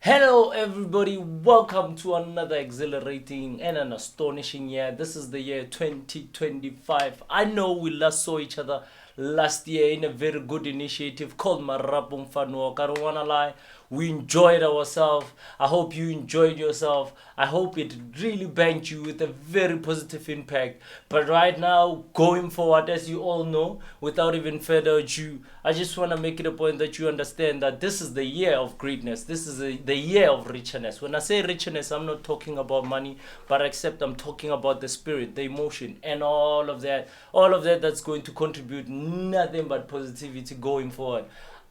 Hello, everybody. Welcome to another exhilarating and an astonishing year. This is the year 2025. I know we last saw each other last year in a very good initiative called Marabung Fanwo. I don't want to lie. We enjoyed ourselves. I hope you enjoyed yourself. I hope it really banked you with a very positive impact. But right now, going forward, as you all know, without even further ado, I just want to make it a point that you understand that this is the year of greatness. This is the year of richness. When I say richness, I'm not talking about money, but except I'm talking about the spirit, the emotion, and all of that. All of that that's going to contribute nothing but positivity going forward.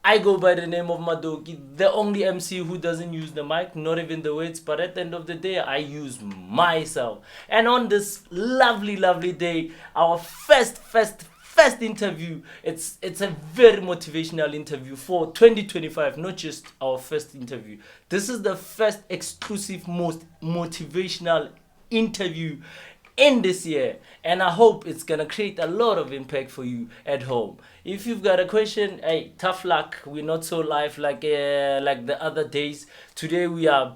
I go by the name of Madoki, the only MC who doesn't use the mic, not even the words, but at the end of the day, I use myself. And on this lovely, lovely day, our first interview, it's a very motivational interview for 2025, not just our first interview. This is the first exclusive, most motivational interview in this year, and I hope it's gonna create a lot of impact for you at home. If you've got a question, hey, tough luck. We're not so live like the other days. Today we are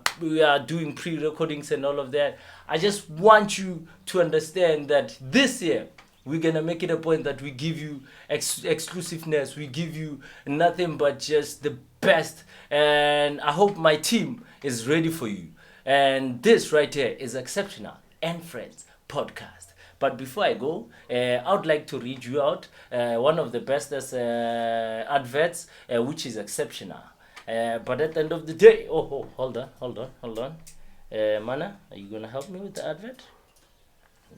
doing pre-recordings and all of that. I just want you to understand that this year we're gonna make it a point that we give you exclusiveness. We give you nothing but just the best, and I hope my team is ready for you. And this right here is Exceptional and Friends podcast. But before I go, I would like to read you out one of the bestest adverts, which is Exceptional. But at the end of the day, hold on. Mana, are you gonna help me with the advert?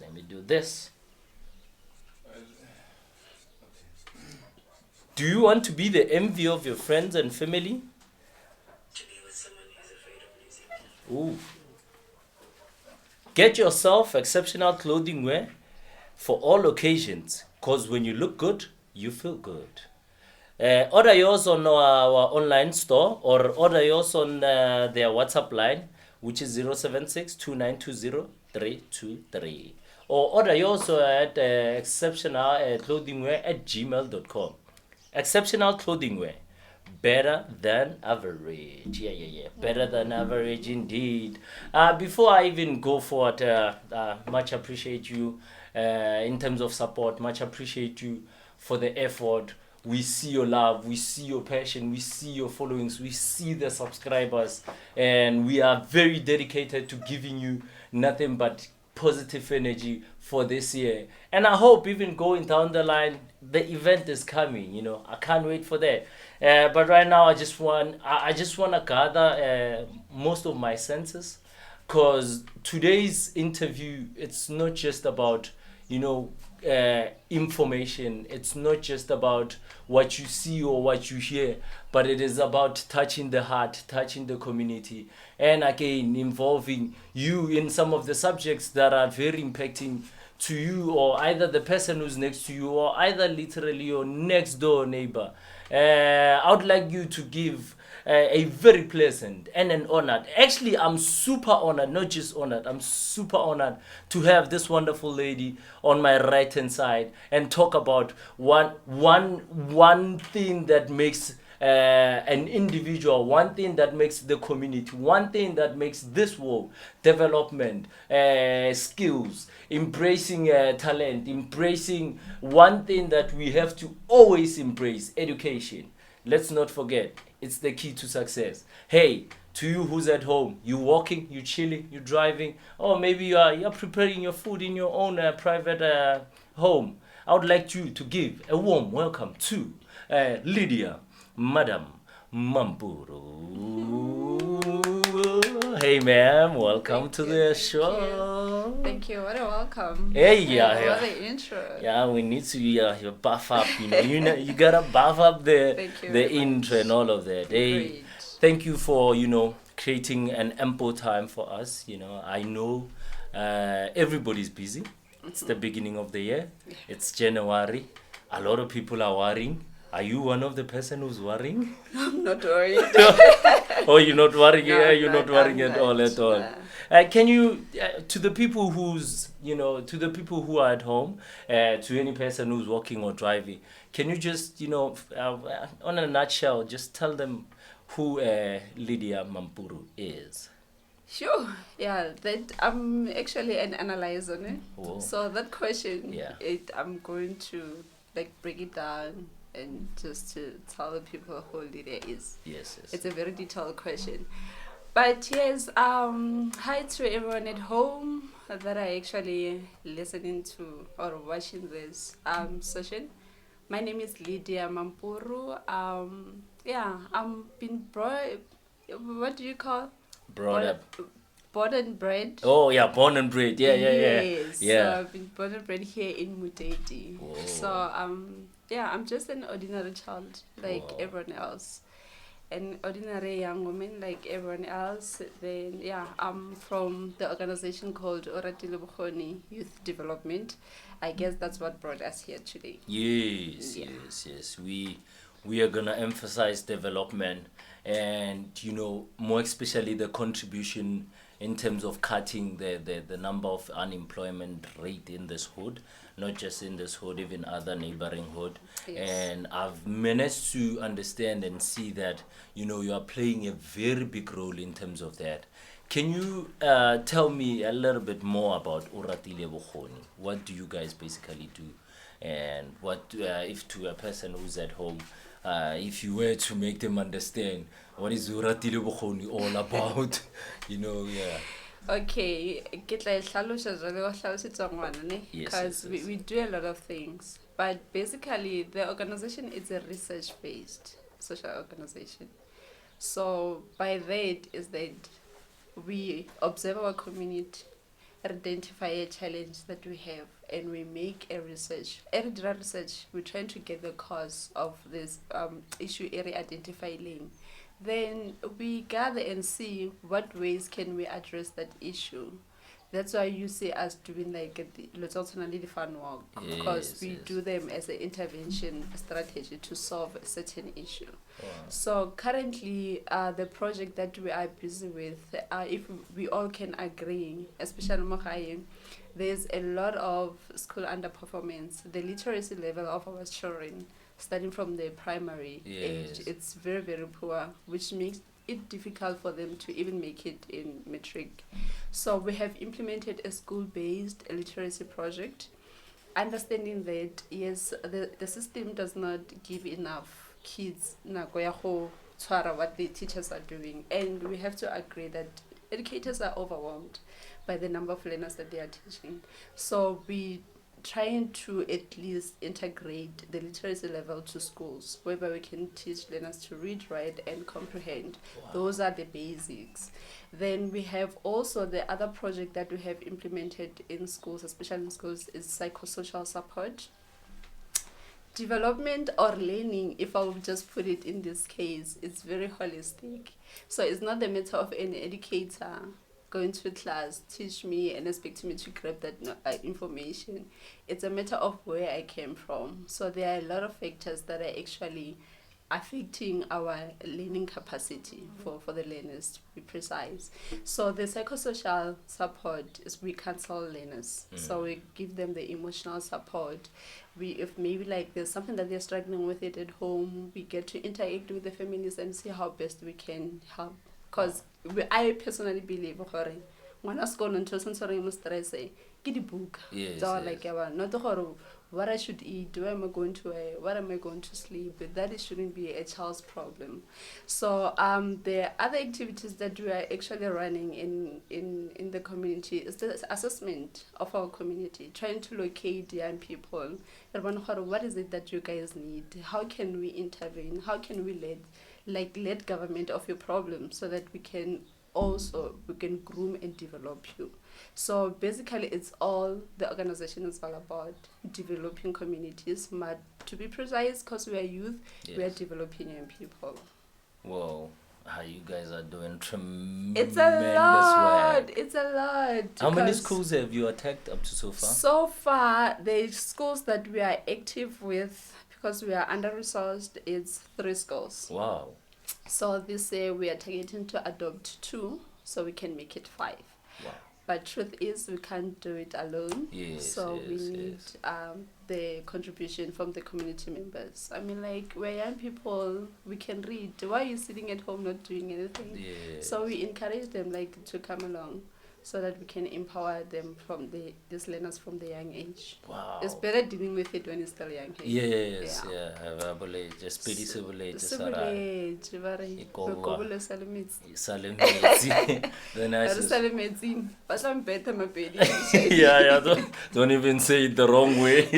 Let me do this. Do you want to be the envy of your friends and family? To be with someone who's afraid of losing. Ooh. Get yourself exceptional clothing wear for all occasions, because when you look good, you feel good. Order yours on our online store or order yours on their WhatsApp line, which is 076 323. Or order yours at exceptional clothing wear at gmail.com. Exceptional clothing wear. Better than average. Yeah. Better than average indeed. Before I even go forward, much appreciate you in terms of support. Much appreciate you for the effort. We see your love. We see your passion. We see your followings. We see the subscribers. And we are very dedicated to giving you nothing but positive energy for this year. And I hope even going down the line, the event is coming. I can't wait for that. But right now, I just want to gather most of my senses, because today's interview, it's not just about information. It's not just about what you see or what you hear, but it is about touching the heart, touching the community, and again involving you in some of the subjects that are very impacting to you, or either the person who's next to you, or either literally your next door neighbor. I would like you to give a very pleasant and an honored. Actually, I'm super honored, not just honored. I'm super honored to have this wonderful lady on my right hand side and talk about one thing that makes an individual, one thing that makes the community, one thing that makes this world: development, skills, embracing talent, embracing one thing that we have to always embrace: education. Let's not forget, it's the key to success. Hey, to you who's at home, you walking, you chilling, you driving, or maybe you're preparing your food in your own private home, I would like you to give a warm welcome to Lydia, Madam Mampuru. Hey, ma'am, welcome to the show. Thank you. What a welcome. Hey, What yeah. an intro. Yeah, we need to you buff up. You gotta buff up the Thank you the very intro much. and all of that. Hey, Great. thank you for creating an ample time for us. I know everybody's busy. It's the beginning of the year. It's January. A lot of people are worrying. Are you one of the person who's worrying? I'm not worried. Oh, you're not worrying. No, Yeah, you're I'm not worrying not. at all. Nah. Can you, to the people to the people who are at home, to any person who's walking or driving, can you just, on a nutshell, just tell them who Lydia Mampuru is. Sure. Yeah, that I'm actually an analyzer, ne? Whoa. So that question, Yeah. I'm going to like break it down and just to tell the people who Lydia is. Yes. It's a very detailed question. But yes, hi to everyone at home that are actually listening to or watching this session. My name is Lydia Mampuru. Yeah, I'm been brought. What do you call? Brought up. Born and bred. Oh yeah, born and bred. Yeah. Yes. So Yeah. I've been born and bred here in Muteti. Whoa. So yeah, I'm just an ordinary child like Wow. everyone else. An ordinary young woman like everyone else. Then yeah, I'm from the organization called Oratile-Bokgoni Youth Development. I guess that's what brought us here today. Yes. Yeah. Yes. We are gonna emphasize development, and more especially the contribution in terms of cutting the number of unemployment rate in this hood, not just in this hood, even other neighboring hood. Yes. And I've managed to understand and see that you are playing a very big role in terms of that. Can you tell me a little bit more about Oratile-Bokgoni? What do you guys basically do? And what if to a person who's at home, if you were to make them understand what is Oratile-Bokgoni all about? Yeah. Okay, ke tla e hlalosa jwale wa hlalosetsa ngwana ne, Yes, because yes. we do a lot of things, but basically the organization is a research based social organization. So by that is that we observe our community, identify a challenge that we have, and we make a research. Every research, we're trying to get the cause of this issue area identifying. Then we gather and see what ways can we address that issue. That's why you see us doing like let's also the fun work, because Yes, we yes. do them as an intervention strategy to solve a certain issue. Wow. So currently, the project that we are busy with, if we all can agree, especially Mohaye, there's a lot of school underperformance. The literacy level of our children, starting from the primary age, Yes. it's very, very poor, which makes it difficult for them to even make it in matric. So we have implemented a school-based literacy project, understanding that yes, the system does not give enough kids nako ya go tshwara what the teachers are doing, and we have to agree that educators are overwhelmed by the number of learners that they are teaching. So we trying to at least integrate the literacy level to schools, whereby we can teach learners to read, write, and comprehend. Wow. Those are the basics. Then we have also the other project that we have implemented in schools, especially in schools, is psychosocial support. Development or learning, if I would just put it in this case, it's very holistic. So it's not the matter of an educator going to class, teach me and expect me to grab that information. It's a matter of where I came from. So there are a lot of factors that are actually affecting our learning capacity for the learners, to be precise. So the psychosocial support is we counsel learners. So we give them the emotional support. If maybe like there's something that they're struggling with it at home, we get to interact with the families and see how best we can help. Because I personally believe ngwana sekolo ntho se ntse re mo stress ke di book. Yes, So yes. like not gore what I should eat, where am I going to what am I going to sleep, but that shouldn't be a child's problem. So the other activities that we are actually running in the community is the assessment of our community, trying to locate young people. What is it that you guys need? How can we intervene? How can we let government of your problem, so that we can groom and develop you. So basically it's all the organization is all about developing communities, but to be precise, because we are youth, we are Yes. developing young people. Whoa. You guys are doing tremendous It's a lot. work. It's a lot. How many because schools have you attacked up to so far? So far, the schools that we are active with, because we are under-resourced, it's 3 schools. Wow. So this year we are targeting to adopt 2, so we can make it 5. Wow. But truth is, we can't do it alone. Yes, So we yes, need yes. the contribution from the community members. I mean, like, we're young people, we can read. Why are you sitting at home not doing anything? Yes. So we encourage them, like, to come along, so that we can empower them from these learners from the young age. Wow. It's better dealing with it when it's still young age. Yes, yeah. Just pretty sebole Sebeletse, ba re, Ikowa. re kobole sa le metsi. Salimezi. The Ba re nicest. sa le metsing, ba tla mpeta mapedi. Yeah, don't even say it the wrong way.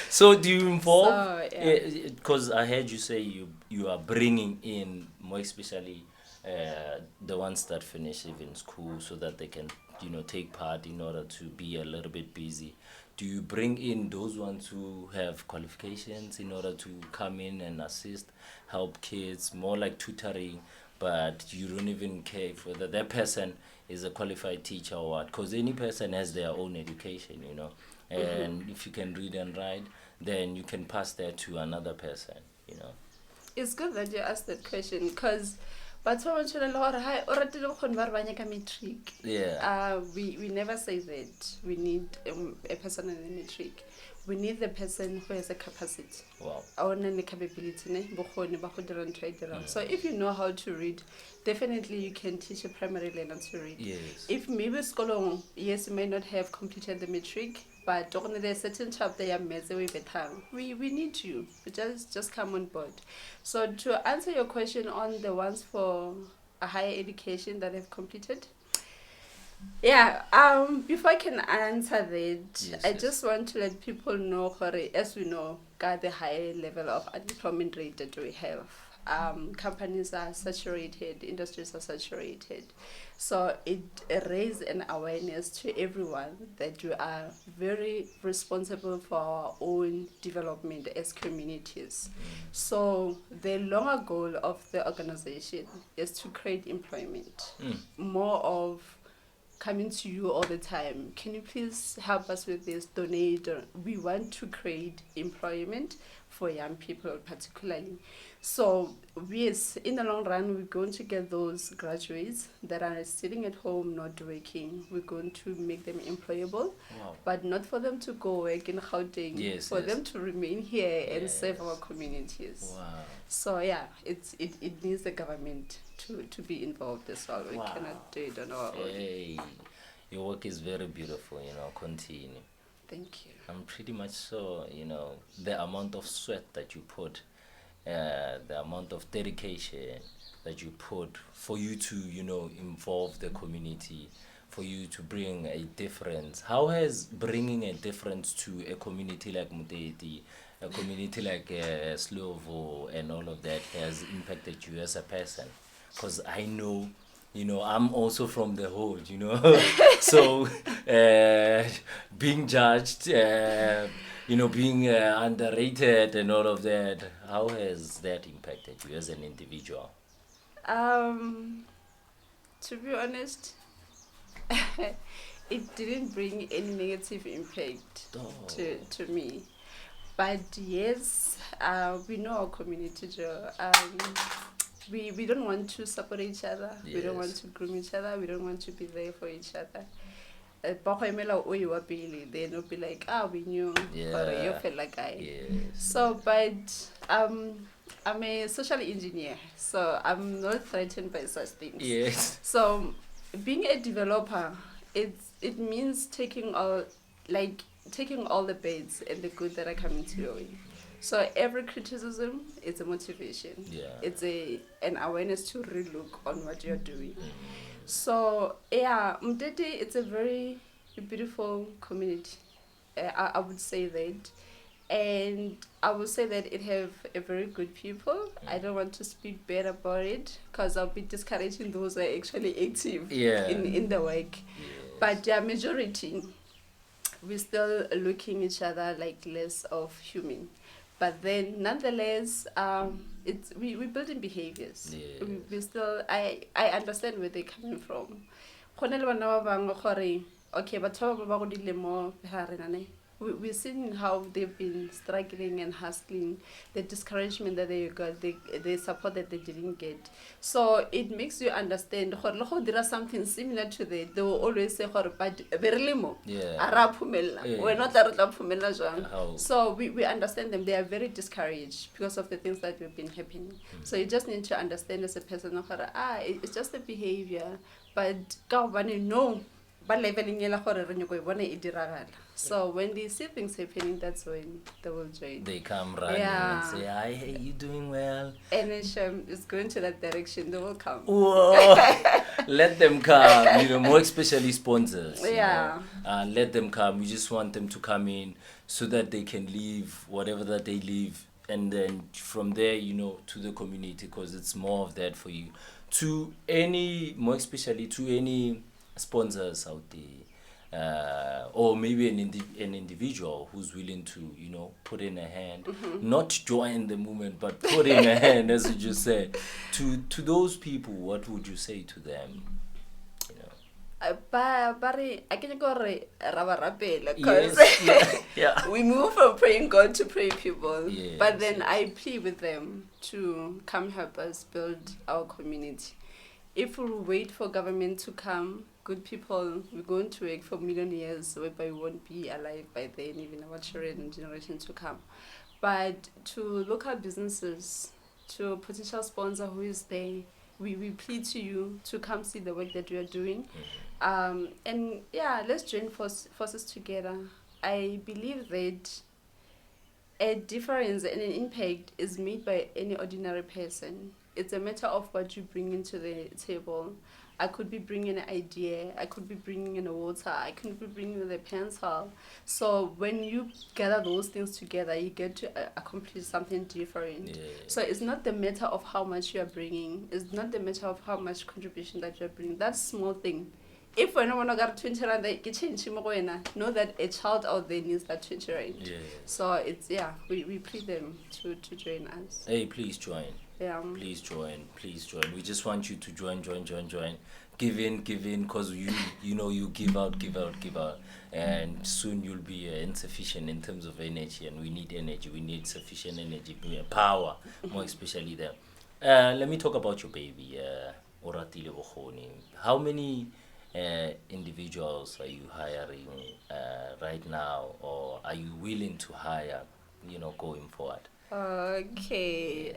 So do you involve? So, yeah. Because I heard you say you are bringing in more especially the ones that finish even school so that they can take part in order to be a little bit busy. Do you bring in those ones who have qualifications in order to come in and assist, help kids, more like tutoring, but you don't even care if whether that person is a qualified teacher or what? Because any person has their own education, and if you can read and write, then you can pass that to another person. It's good that you asked that question, because metric. Yeah. We never say that we need a person in a metric. We need the person who has a capacity. Wow. Capability. So if you know how to read, definitely you can teach a primary learner to read. Yes. If maybe school, yes, you may not have completed the metric, but there's a certain chapter we need you. Just come on board. So to answer your question on the ones for a higher education that have completed, before I can answer that, I just want to let people know, as we know, the high level of unemployment rate that we have. Companies are saturated, industries are saturated. So it raises an awareness to everyone that we are very responsible for our own development as communities. So the longer goal of the organization is to create employment, more of coming to you all the time. Can you please help us with this? Donate. We want to create employment for young people particularly. So yes, in the long run, we're going to get those graduates that are sitting at home not working. We're going to make them employable, but not for them to go work in Gauteng, for them to remain here and serve our communities. Wow. So it needs the government to be involved as well. We cannot do it on our own. Hey, your work is very beautiful, continue. Thank you. I'm pretty much sure, the amount of sweat that you put, the amount of dedication that you put for you to, involve the community, for you to bring a difference. How has bringing a difference to a community like Muteti, a community like Slovo and all of that has impacted you as a person? Because I know, I'm also from the hood, so being judged, being underrated and all of that, how has that impacted you as an individual? To be honest, it didn't bring any negative impact to me. But yes, we know our community, Joe. We don't want to support each other. Yes. We don't want to groom each other. We don't want to be there for each other. Then it'll be like, we knew, or you felt like I. Yes. So, but I'm a social engineer, so I'm not threatened by such things. Yes. So, being a developer, it means taking all the bads and the good that are coming to your way. So every criticism is a motivation. Yeah. It's an awareness to relook on what you're doing. So Mtete, it's a very beautiful community. I would say that. And I would say that it have a very good people. I don't want to speak bad about it because I'll be discouraging those who are actually active in the work. Yes. But the majority, we're still looking each other like less of human. But then, nonetheless, we're building behaviors. Yes. We still, I understand where they're coming from. Okay, but we're seeing how they've been struggling and hustling, the discouragement that they got, the support that they didn't get. So it makes you understand there is something similar to that. They will always say, but very mo. We're not How? so we understand them. They are very discouraged because of the things that have been happening. So you just need to understand as a person, it's just a behavior, but no. So when they see things happening, that's when they will join. They come running and say, "Hi, hey, you doing well?" NHM is going to that direction. They will come. Whoa. Let them come, more especially sponsors. Yeah. Let them come. We just want them to come in so that they can leave whatever that they leave, and then from there, to the community, because it's more of that for you. More especially to any sponsors out there, or maybe an individual who's willing to, put in a hand, not join the movement, but put in a hand, as you just said. To those people, what would you say to them? Because we move from praying God to pray people. Yes, but then I plead with them to come help us build our community. If we wait for government to come, good people, we're going to work for a million years, whereby we won't be alive by then, even our children and generations to come. But to local businesses, to a potential sponsor who is there, we plead to you to come see the work that we are doing. And let's join forces together. I believe that a difference and an impact is made by any ordinary person. It's a matter of what you bring into the table. I could be bringing an idea, I could be bringing in a water, I could be bringing the pencil. So when you gather those things together, you get to accomplish something different. Yeah. So it's not the matter of how much you are bringing, it's not the matter of how much contribution that you are bringing. That's small thing. If when I want to get 20 rand, they get change, know that a child out there needs that 20 rand. Yeah. So it's we plead them to join us. Hey, please join. Yeah. Please join. We just want you to join. Give in, because you give out, and soon you'll be insufficient in terms of energy, and we need energy. We need sufficient energy, power, more especially there. Let me talk about your baby, Oratile-Bokgoni. How many individuals are you hiring right now, or are you willing to hire, going forward? Okay.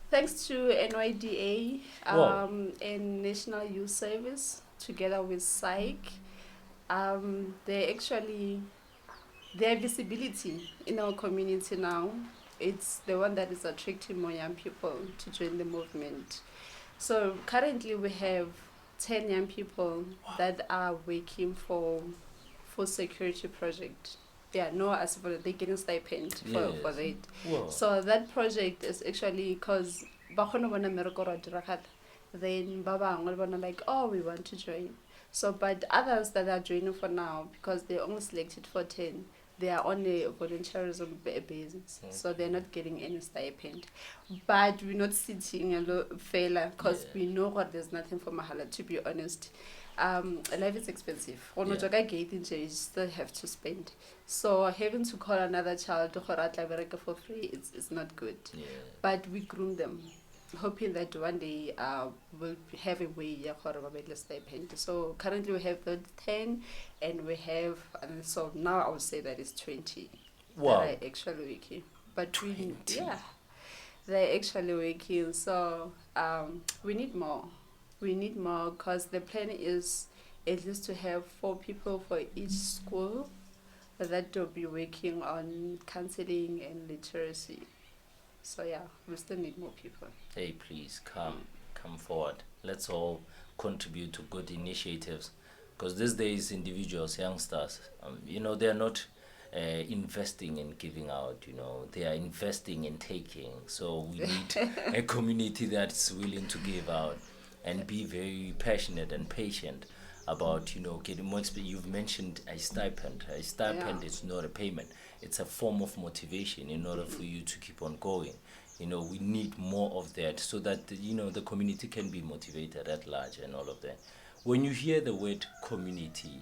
Thanks to NYDA and National Youth Service, together with Psych, their visibility in our community now, it's the one that is attracting more young people to join the movement. So currently we have 10 young people that are working for security project. They're getting stipend for that. Wow. So that project is actually because then like, oh, we want to join. So, but others that are joining for now, because they're only selected for 10, they are on a volunteerism basis. Okay. So they're not getting any stipend. But we're not sitting a failure because we know there's nothing for Mahala, to be honest. Life is expensive. You still have to spend. So having to call another child to for free, it's not good. Yeah. But we groom them, hoping that one day we'll have a way for a stipend. So currently we have 10, and we have, and so now I would say that it's 20. Wow. That are actually working. But 20. they're actually working. So we need more. We need more because the plan is at least to have 4 people for each school that will be working on counseling and literacy. So we still need more people. Hey, please come forward. Let's all contribute to good initiatives, because these days individuals, youngsters, they're not investing in giving out. They are investing in taking. So we need a community that's willing to give out and be very passionate and patient about getting more experience. You've mentioned a stipend. A stipend is not a payment. It's a form of motivation in order for you to keep on going. We need more of that so that the community can be motivated at large and all of that. When you hear the word community,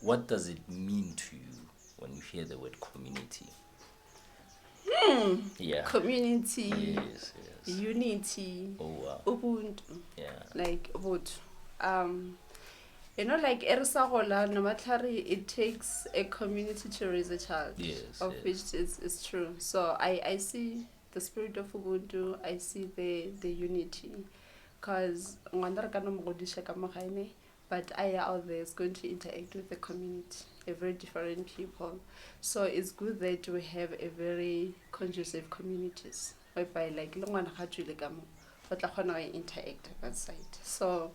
what does it mean to you? when you hear the word community? Hmm. Yeah. Community, Yes, yes. unity, Oh, wow. ubuntu, Yeah. like ubuntu. You know, like Erisagola, no matter it takes a community to raise a child, Yes, of yes. which is true. So I see the spirit of ubuntu. I see the unity, because but I out there is going to interact with the community, a very different people. So it's good that we have a very conducive communities whereby like but interact at that side. So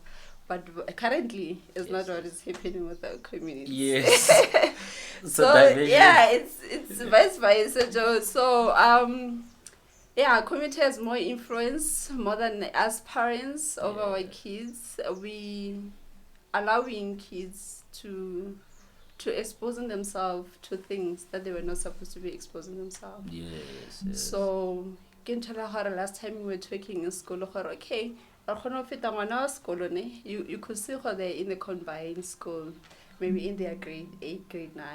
but currently it's not what is happening with our communities. Yes. So division. yeah, it's vice versa, Joe. So yeah, community has more influence more than us parents over our kids. We allowing kids to exposing themselves to things that they were not supposed to be exposing themselves. Yes, yes. So last time we were talking in school, okay, you could see how they're in the combined school, maybe in their grade 8, grade 9.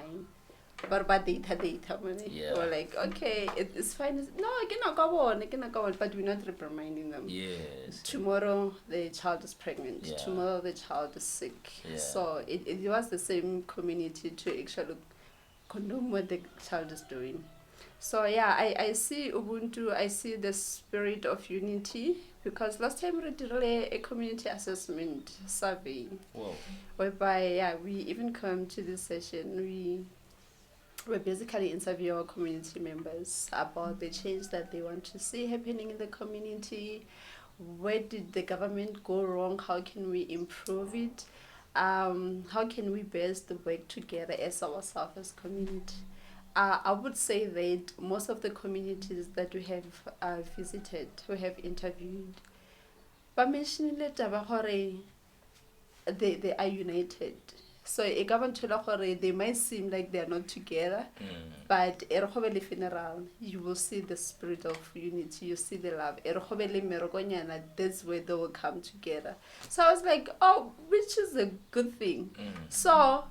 But data money. Yeah. Or like, okay, it's fine. No, I cannot go on, but we're not reprimanding them. Yes. Tomorrow the child is pregnant. Yeah. Tomorrow the child is sick. Yeah. So it was the same community to actually condone what the child is doing. So yeah, I see Ubuntu, I see the spirit of unity, because last time we did a community assessment survey. Whoa. Whereby we even come to this session, we basically interview our community members about the change that they want to see happening in the community. Where did the government go wrong? How can we improve it? How can we best work together as ourselves as community? I would say that most of the communities that we have visited, we have interviewed, but mentioning that they are united. So they might seem like they are not together, but funeral, you will see the spirit of unity, you see the love. That's where they will come together. So I was like, oh, which is a good thing. So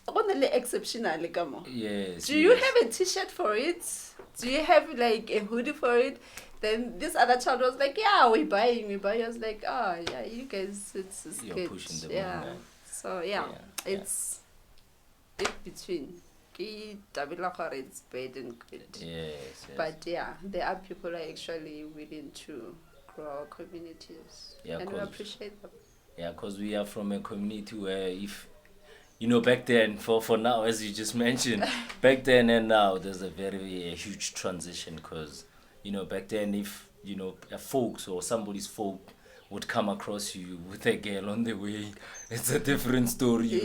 only exceptionally, come on. Yes. Do you have a t-shirt for it? Do you have like a hoodie for it? Then this other child was like, yeah, we buying. I was like, oh yeah, you guys, it's You're good. pushing the Yeah. movement. So it's in between. It's bad and good. Yes. But yeah, there are people who are actually willing to grow our communities. Yeah, and we appreciate them. Yeah, because we are from a community where if, back then, for now, as you just mentioned, back then and now, there's a huge transition because, back then if, a folks or somebody's folk would come across you with a girl on the way, it's a different story. You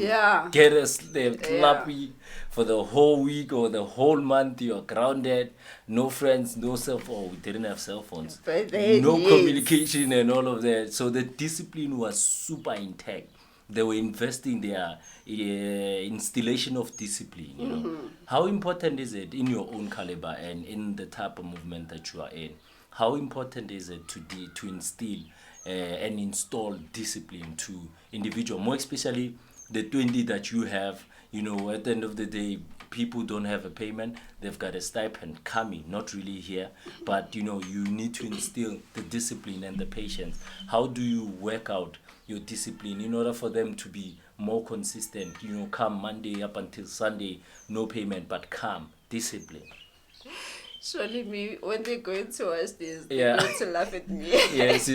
get a slappy for the whole week or the whole month. You're grounded, no friends, no cell phone. We didn't have cell phones, no communication and all of that. So the discipline was super intact. They were investing their installation of discipline. How important is it in your own caliber and in the type of movement that you are in? How important is it to instill and install discipline to individual, more especially the 20 that you have? At the end of the day, people don't have a payment, they've got a stipend coming, not really here, but you need to instill the discipline and the patience. How do you work out your discipline in order for them to be more consistent? Come Monday up until Sunday, no payment, but come, discipline. Surely me, when they're going to watch this, they're going to laugh at me. Yes.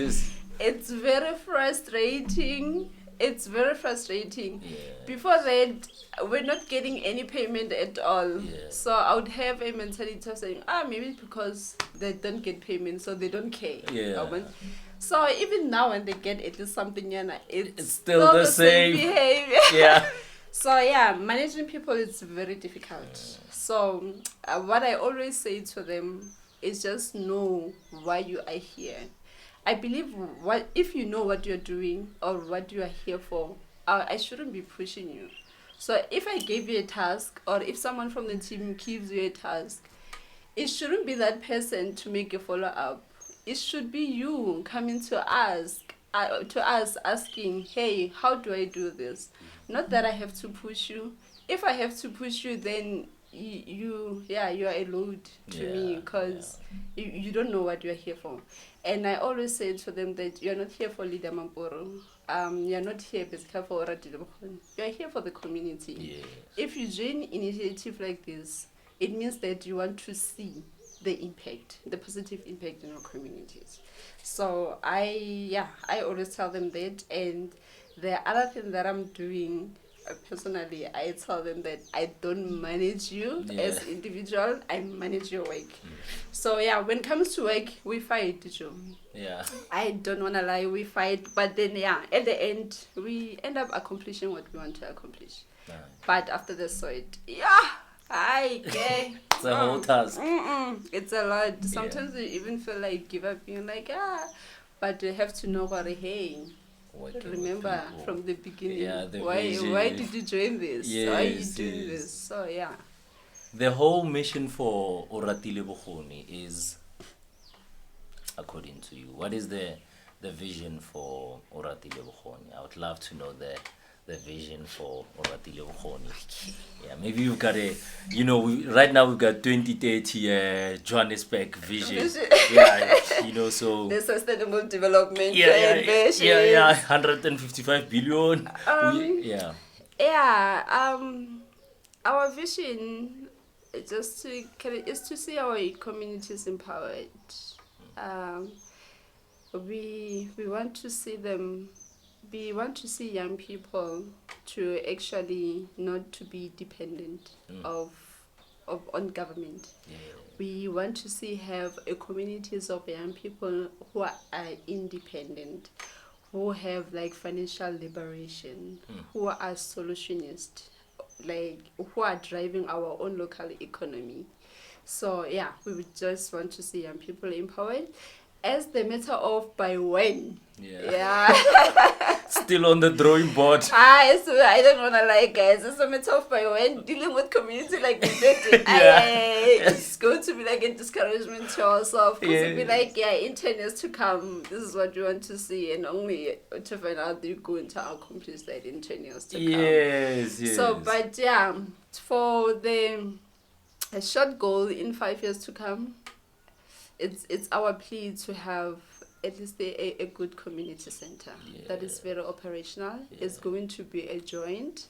It's very frustrating. Yeah. Before that, we're not getting any payment at all. Yeah. So I would have a mentality of saying, maybe because they don't get payment, so they don't care. Yeah. So even now when they get at least something, it's still the same behavior. Yeah. So managing people is very difficult. So what I always say to them is just know why you are here. I believe if you know what you're doing or what you are here for, I shouldn't be pushing you. So if I gave you a task, or if someone from the team gives you a task, it shouldn't be that person to make a follow-up. It should be you coming to us asking, hey, how do I do this? Not that I have to push you. If I have to push you, then you are a load to me, Yeah, because you don't know what you're here for. And I always say to them that you're not here for Lydia Mampuru. You're not here basically for Oratile-Bokgoni. You're here for the community. Yes. If you join initiative like this, it means that you want to see the impact, the positive impact in our communities. So I always tell them that. And the other thing that I'm doing, personally, I tell them that I don't manage you as individual, I manage your work. So yeah, when it comes to work, we fight, Joe. Yeah. I don't want to lie, we fight, but then at the end, we end up accomplishing what we want to accomplish. Nice. But after the sort, okay. It's a whole task. It's a lot. Sometimes you even feel like give up, being like, but you have to know what, hey, Working with remember people. from the beginning, The why vision. did you join this? Yes, Why are you doing yes. this? So yeah. The whole mission for Oratile-Bokgoni is, according to you, what is the vision for Oratile-Bokgoni? I would love to know the vision for Oratile-Bokgoni. Yeah, maybe you've got right now we've got 2030 Johannesburg vision. So The sustainable development yeah, 155 billion. Our vision is to see our communities empowered. We want to see them. We want to see young people to actually not to be dependent on government. Yeah. We want to have a communities of young people who are independent, who have like financial liberation, who are solutionists, like who are driving our own local economy. So yeah, we would just want to see young people empowered. As the matter of by when, Still on the drawing board. I don't wanna lie, guys. It's a matter of by when dealing with community like this. It's going to be like a discouragement to ourselves. Because it'll be like, in 10 years to come, this is what we want to see, and only to find out that you're going to accomplish that in 10 years to come. Yes. So, but for the short goal in 5 years to come, it's our plea to have at least a good community center that is very operational. It's going to be a joint.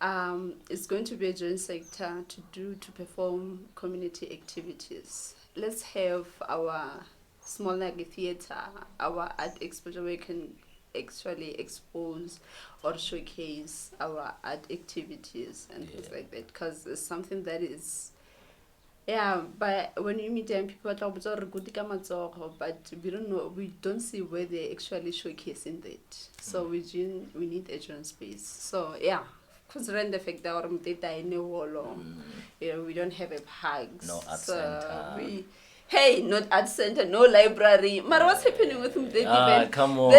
It's going to be a joint sector to perform community activities. Let's have our small like theater, our art exposure where we can actually expose or showcase our art activities and things like that, because it's something that is but when you meet them, people talk about but we don't see where they're actually showcasing that. So we need a joint space. So considering the fact that we don't have a park, no art center. Not art center, no library. Mara, what's happening with them? Come on.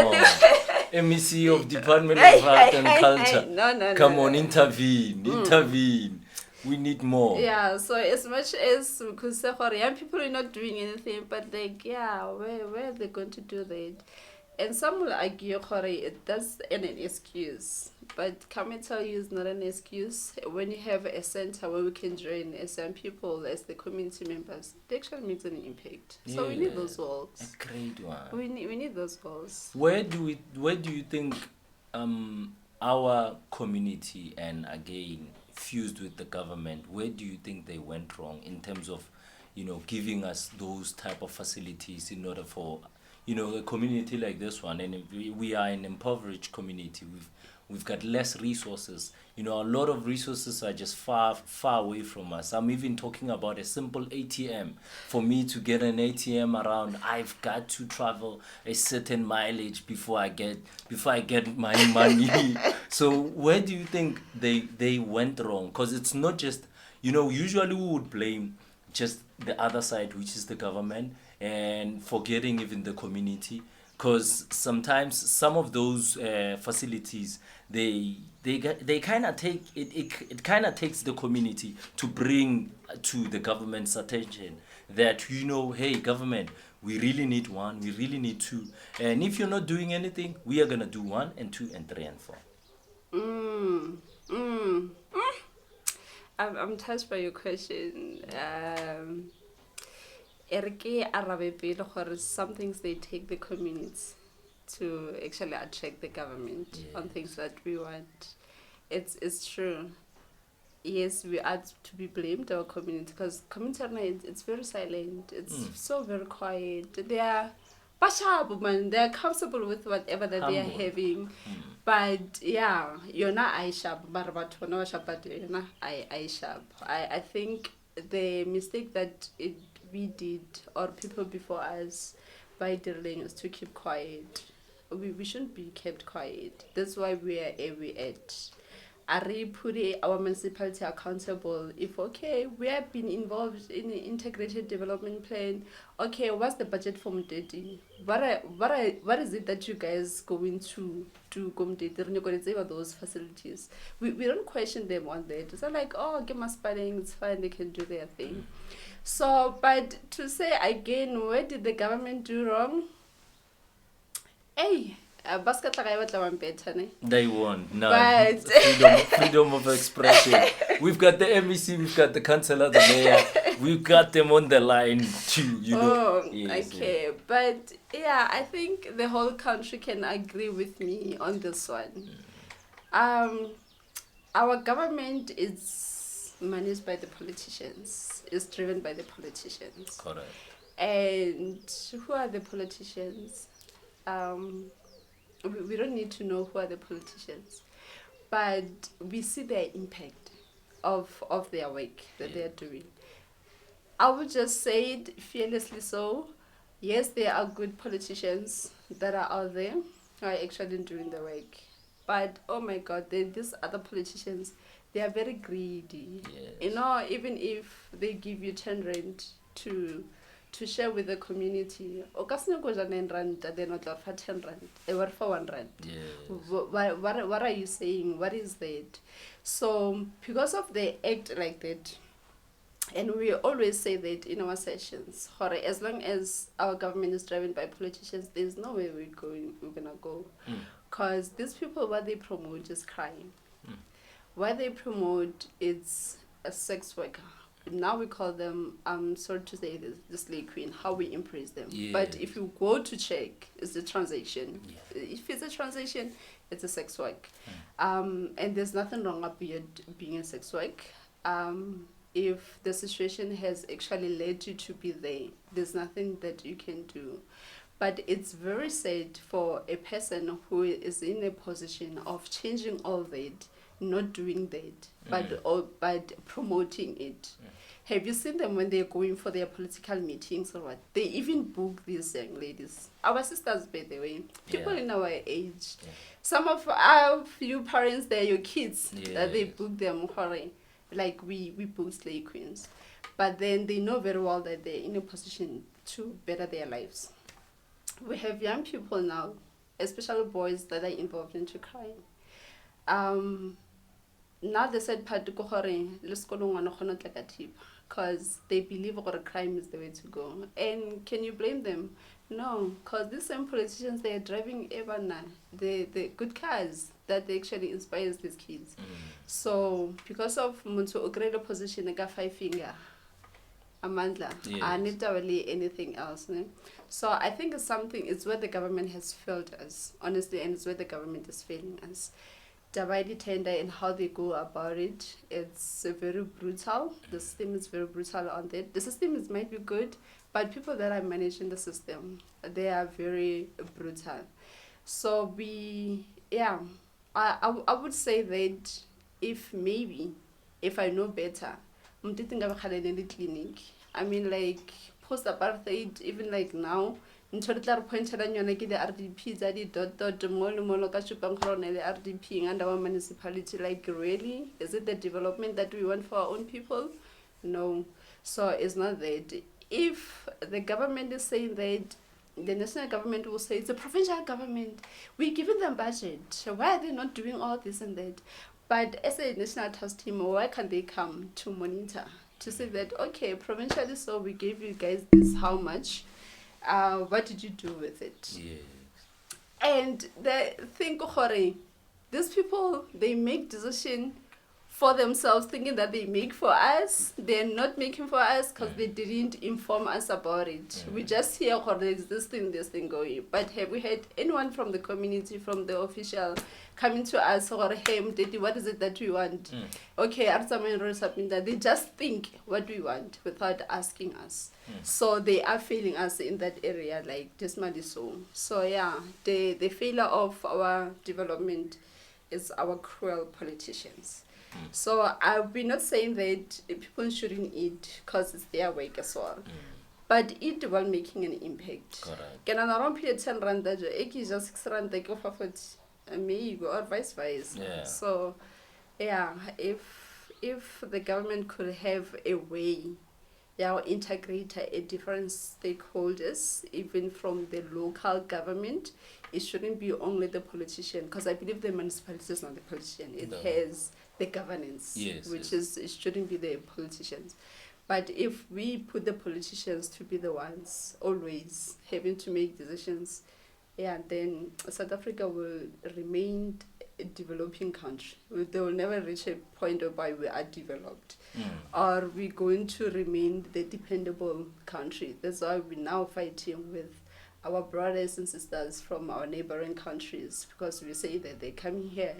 MEC of Department of Art and Culture. No. Come on, intervene. We need more. So as much as we could say young people are not doing anything, but where are they going to do that? And some will argue that's an excuse. But can I tell you, it's not an excuse. When you have a center where we can join as young people, as the community members, it actually makes an impact. So we need those walls. A great one. We need those walls. Where do you think our community, and again fused with the government, where do you think they went wrong in terms of giving us those type of facilities in order for a community like this one? And we are an impoverished community. We've got less resources. A lot of resources are just far away from us. I'm even talking about a simple ATM. For me to get an ATM around, I've got to travel a certain mileage before I get my money. So where do you think they went wrong? Because it's not just, usually we would blame just the other side, which is the government, and forgetting even the community. Because sometimes some of those facilities, they kind of take it kind of takes the community to bring to the government's attention that hey, government, we really need one, we really need two, and if you're not doing anything, we are gonna do 1 and 2 and 3 and 4. I'm touched by your question. Erke arabe pele gore some things they take the communities to actually attract the government on things that we want. It's true. Yes, we are to be blamed, our community, because community it's very silent. It's so very quiet. They are bashab, man. They are comfortable with whatever that they are Humble. having. But yeah, you're not Aisha, but no but you're not Aisha. I think the mistake that we did, or people before us, by drilling, is to keep quiet. We shouldn't be kept quiet. That's why we are where we at. Are we putting our municipality accountable? If okay, we have been involved in the integrated development plan. Okay, what's the budget for Muteti? What is it that you guys going to do? Those facilities. We don't question them on that. It's not like, oh, give us spelling, it's fine, they can do their thing. So, but to say again, where did the government do wrong? Hey. They won. No. But Freedom of expression. We've got the MEC, we've got the councillor, the mayor. We've got them on the line too, you know. Yes, okay. But yeah, I think the whole country can agree with me on this one. Our government is managed by the politicians. It's driven by the politicians. Correct. And who are the politicians? We don't need to know who are the politicians, but we see their impact of their work that they are doing. I would just say it fearlessly so. Yes, there are good politicians that are out there who are actually doing the work. But oh my God, these other politicians, they are very greedy. Yes. You know, even if they give you 10 rand to share with the community, they're not for 10 rand, they were for 1 rand. Yes. What are you saying? What is that? So because of the act like that, and we always say that in our sessions, as long as our government is driven by politicians, there's no way we're gonna go. Because these people, what they promote is crime. What they promote is a sex worker. Now we call them, sorry to say this, the slave queen, how we impress them. Yes. But if you go to check, it's a transaction. If it's a transaction, it's a sex work. And there's nothing wrong about being a sex work. If the situation has actually led you to be there, there's nothing that you can do. But it's very sad for a person who is in a position of changing all that, not doing that, but promoting it. Have you seen them when they're going for their political meetings or what? They even book these young ladies. Our sisters, by the way, people in our age. Some of our few parents, they're your kids, that they book them, like we book slave queens. But then they know very well that they're in a position to better their lives. We have young people now, especially boys, that are involved into crime. Now the sad part because they believe crime is the way to go. And can you blame them? No, because these same politicians, they are driving the good cars that actually inspires these kids. So because of Muntu Ogredo position, I got 5 finger. Amandla, I need to really anything else. Ne? So I think it's where the government has failed us, honestly, and it's where the government is failing us. Divided tender and how they go about it, it's very brutal. The system is very brutal on that. The system might be good, but people that are managing the system, they are very brutal. So I would say that if I know better, I'm thinking of a clinic. I mean, like post-apartheid, even like now, the RDP, the RDP and our municipality, like really? Is it the development that we want for our own people? No. So it's not that. If the government is saying that, the national government will say it's a provincial government. We're giving them budget. Why are they not doing all this and that? But as a national task team, why can't they come to monitor? To say that, okay, provincially, so we gave you guys this, how much? What did you do with it? Yes. And the thing, these people, they make decision for themselves, thinking that they make for us. They're not making for us because they didn't inform us about it. We just hear there's this thing going. But have we had anyone from the community, from the official, coming to us or, hey, Mteti, what is it that we want? Okay, they just think what we want without asking us. So they are failing us in that area, like this money. So yeah, the failure of our development is our cruel politicians. So we're not saying that people shouldn't eat because it's their work as well. But eat while making an impact. Correct. Can I pay 10 rand that you just 6 rand take off of it maybe or vice versa. Yeah. So yeah, if the government could have a way, yeah, integrate different stakeholders, even from the local government, it shouldn't be only the politician, because I believe the municipality is not the politician. It has the governance, which is, it shouldn't be the politicians. But if we put the politicians to be the ones always having to make decisions, yeah, then South Africa will remain a developing country. They will never reach a point whereby we are developed. Or we're going to remain the dependable country. That's why we're now fighting with our brothers and sisters from our neighboring countries, because we say that they're coming here,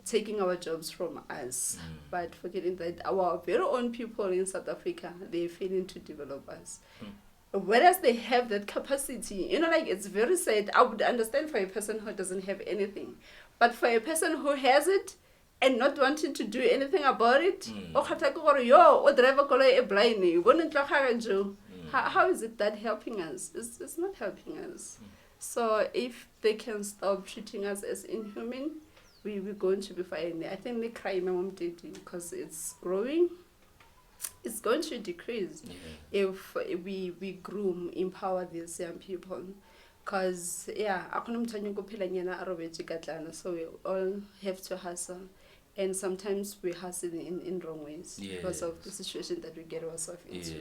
taking our jobs from us, but forgetting that our very own people in South Africa, they're failing to develop us. Whereas they have that capacity, like it's very sad. I would understand for a person who doesn't have anything, but for a person who has it and not wanting to do anything about it, how is it that helping us? It's not helping us. So if they can stop treating us as inhuman, we're going to be fine. I think the crime because it's growing. It's going to decrease if we groom, empower these young people. Because, yeah, so we all have to hustle. And sometimes we hustle in wrong ways because of the situation that we get ourselves into.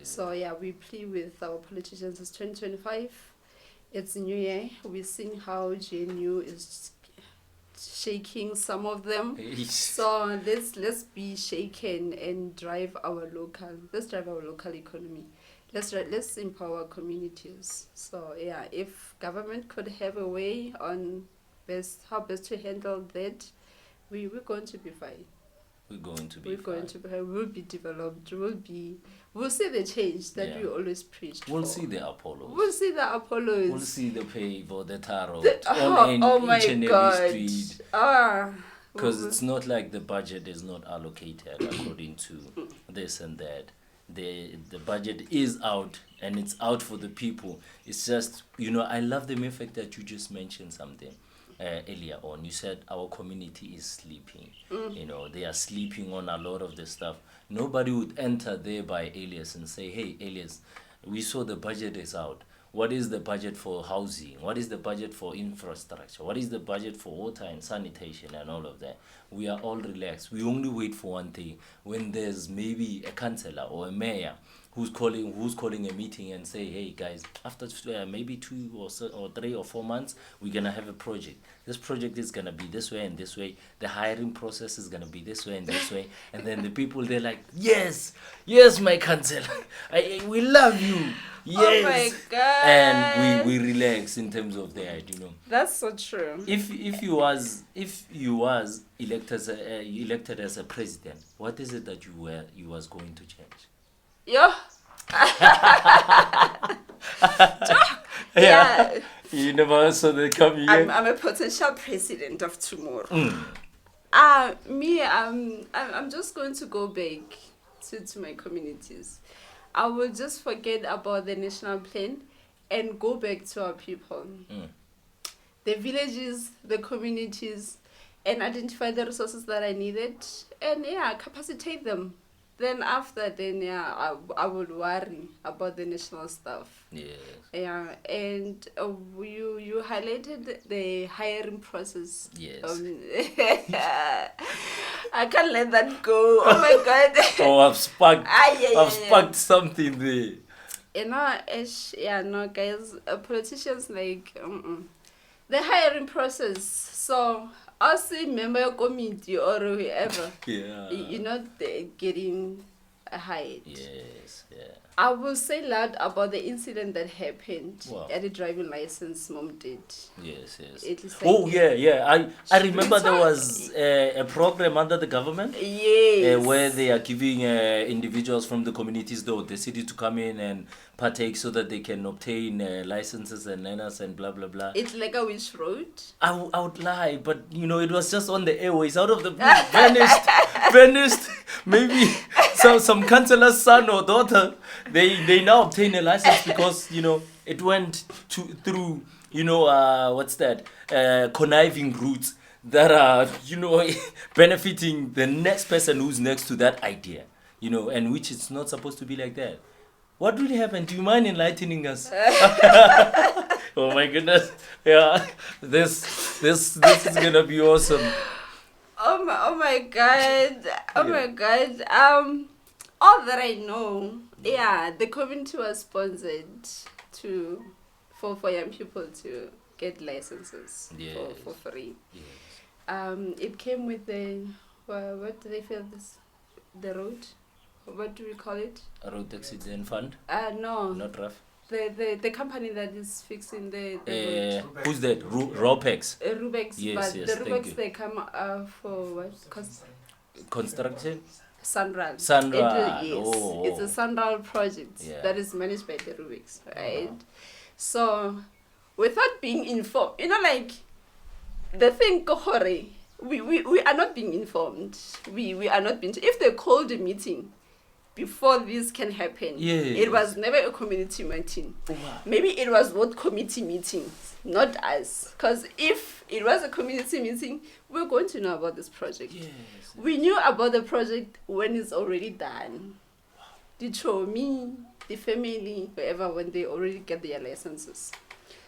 So, yeah, we plead with our politicians. It's 2025. It's New Year. We've seen how GNU is shaking some of them. So let's be shaken and drive our local economy. Let's empower communities. So yeah, if government could have a way on how best to handle that, we're going to be fine. We'll be developed. We'll see the change that we always preached. We'll see the Apollos. We'll see the pave or the tarot on each and every street. Because Because it's not like the budget is not allocated according to this and that. The budget is out, and it's out for the people. It's just, I love the mere fact that you just mentioned something earlier on. You said our community is sleeping. They are sleeping on a lot of the stuff. Nobody would enter there by Elias and say, hey, Elias, we saw the budget is out. What is the budget for housing? What is the budget for infrastructure? What is the budget for water and sanitation and all of that? We are all relaxed. We only wait for one thing. When there's maybe a councillor or a mayor who's calling a meeting and say, hey guys, after maybe 2 or 3 or 4 months, we're gonna have a project. This project is gonna be this way and this way. The hiring process is gonna be this way and this way. And then the people, they're like, yes, my councillor, we love you. Yes. Oh my God. And we relax in terms of that, That's so true. If you was elected as a president, what is it that you was going to change? Yeah. Yeah. You never saw the coming. I'm a potential president of tomorrow. I'm just going to go back to my communities. I will just forget about the national plan and go back to our people. The villages, the communities, and identify the resources that I needed and capacitate them. Then after, I would worry about the national stuff. Yes. Yeah, and you highlighted the hiring process. Yes. I can't let that go. Oh my God. I've sparked something there. Guys, politicians The hiring process. So, us member your committee or whoever, Yeah. you're not getting hired. Yes, yeah. I will say loud about the incident that happened Wow. at the driving license mom did. Yes, yes. It is Oh, like yeah. I remember It's there hard. was a program under the government Yes. where they are giving individuals from the communities, though, the city to come in and partake so that they can obtain licenses and learners and blah, blah, blah. It's like a wish road. I would lie, but it was just on the airways, out of the blue, vanished. Maybe some councillor's son or daughter, they now obtain a license because it went through what's that conniving routes that are benefiting the next person who's next to that idea, and which it's not supposed to be like that. What really happened? Do you mind enlightening us? Oh my goodness. Yeah. This is gonna be awesome. Oh my god. Oh Yeah. my god. All that I know, yeah, the community was sponsored for young people to get licenses Yes. for free. Yes. It came with the what do they call this? The road? What do we call it? A road accident fund? No. Not rough. The company that is fixing the road. Who's that? Ropex. Rubex, Yes, but yes, the thank Rubex you. they come for what? Construction? Sunral. Sunral. Yes, Oh. it's a Sunral project Yeah. that is managed by the Rubex, right? So, without being informed, like the thing, Kohore, we are not being informed. We are not being. If they called a meeting before this can happen, Yes. it was never a community meeting. Wow. Maybe it was what committee meetings, not us. Because if it was a community meeting, we're going to know about this project. Yes. We knew about the project when it's already done. The me, the family, whoever, when they already get their licenses.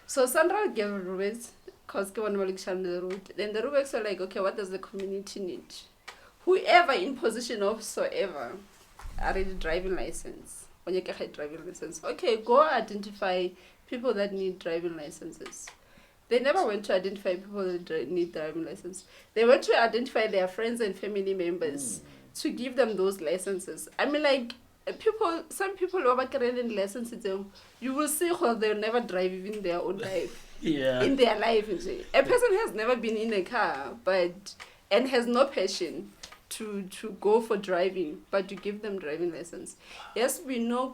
So Sandra gave Rubex, because the road. Then the Rubex were like, okay, what does the community need? Whoever in position of soever already driving license. When you get a driving license, okay, go identify people that need driving licenses. They never went to identify people that need driving license. They went to identify their friends and family members to give them those licenses. I mean, like, some people who are getting licenses, you will see how they'll never drive even their own life. Yeah. In their life. A person has never been in a car, and has no passion to go for driving, but to give them driving lessons. Yes, we know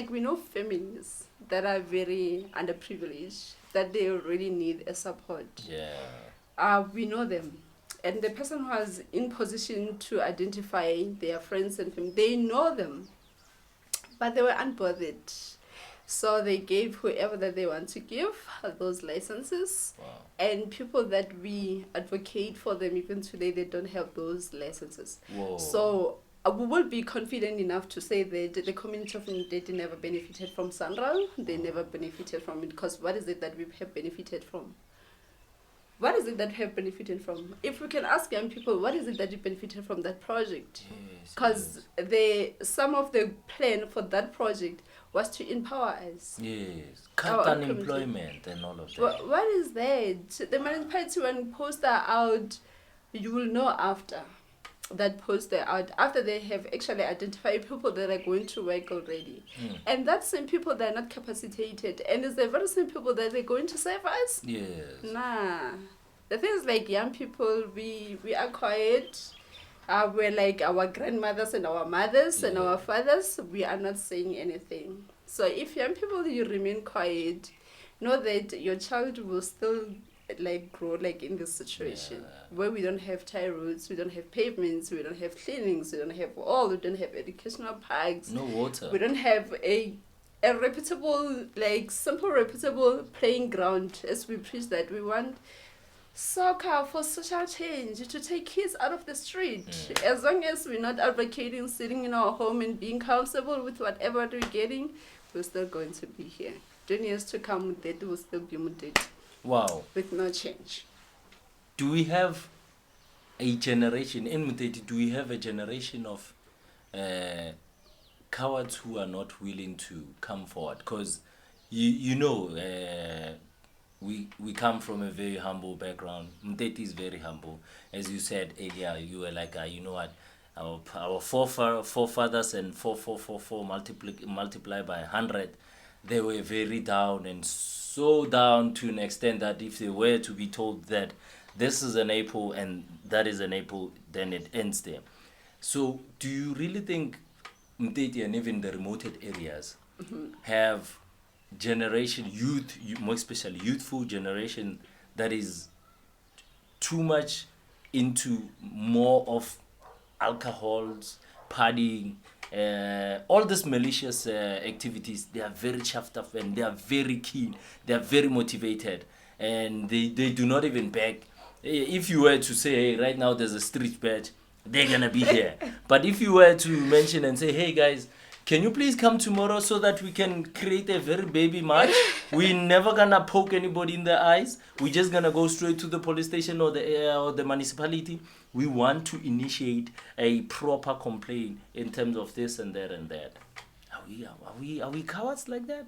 we know families that are very underprivileged, that they already need a support. Yeah. We know them. And the person who was in position to identify their friends and family, they know them. But they were unbothered. So they gave whoever that they want to give those licenses. Wow. And people that we advocate for them, even today, they don't have those licenses. Whoa. So we will be confident enough to say that the community of Ndeti never benefited from Sandral. They never benefited from it, because what is it that we have benefited from? What is it that we have benefited from? If we can ask young people, what is it that you benefited from that project? Because some of the plan for that project was to empower us. Yes. Cut Our unemployment and all of that. What is that? The municipality, when poster out, you will know after that poster out, after they have actually identified people that are going to work already. And that's same people that are not capacitated. And it's the very same people that they're going to serve us. Yes. Nah. The thing is, like, young people, we are quiet. We're like our grandmothers and our mothers and our fathers. We are not saying anything. So if young people, you remain quiet, know that your child will still grow in this situation where we don't have tie roads, we don't have pavements, we don't have cleanings, we don't have we don't have educational parks, no water, we don't have a reputable, simple reputable playing ground. As we preach that we want soccer for social change, to take kids out of the street. As long as we're not advocating sitting in our home and being comfortable with whatever we're getting, we're still going to be here. 20 years to come, that will still be muted. Wow. With no change. Do we have a generation, in Muteti, do we have a generation of cowards who are not willing to come forward? Because, we come from a very humble background. Mteti is very humble. As you said earlier, you were like, you know what, our forefathers and 4 multiply by 100, they were very down, and so down to an extent that if they were to be told that this is an apple and that is an apple, then it ends there. So do you really think Mteti and even the remoted areas have generation youth, more especially youthful generation, that is too much into more of alcohols, partying, all these malicious activities? They are very chuffed up and they are very keen, they are very motivated, and they do not even beg. If you were to say, hey, right now there's a street badge, they're gonna be here. But if you were to mention and say, hey guys, can you please come tomorrow so that we can create a very baby march? We're never gonna poke anybody in the eyes. We're just gonna go straight to the police station or the municipality. We want to initiate a proper complaint in terms of this and that and that. Are we cowards like that?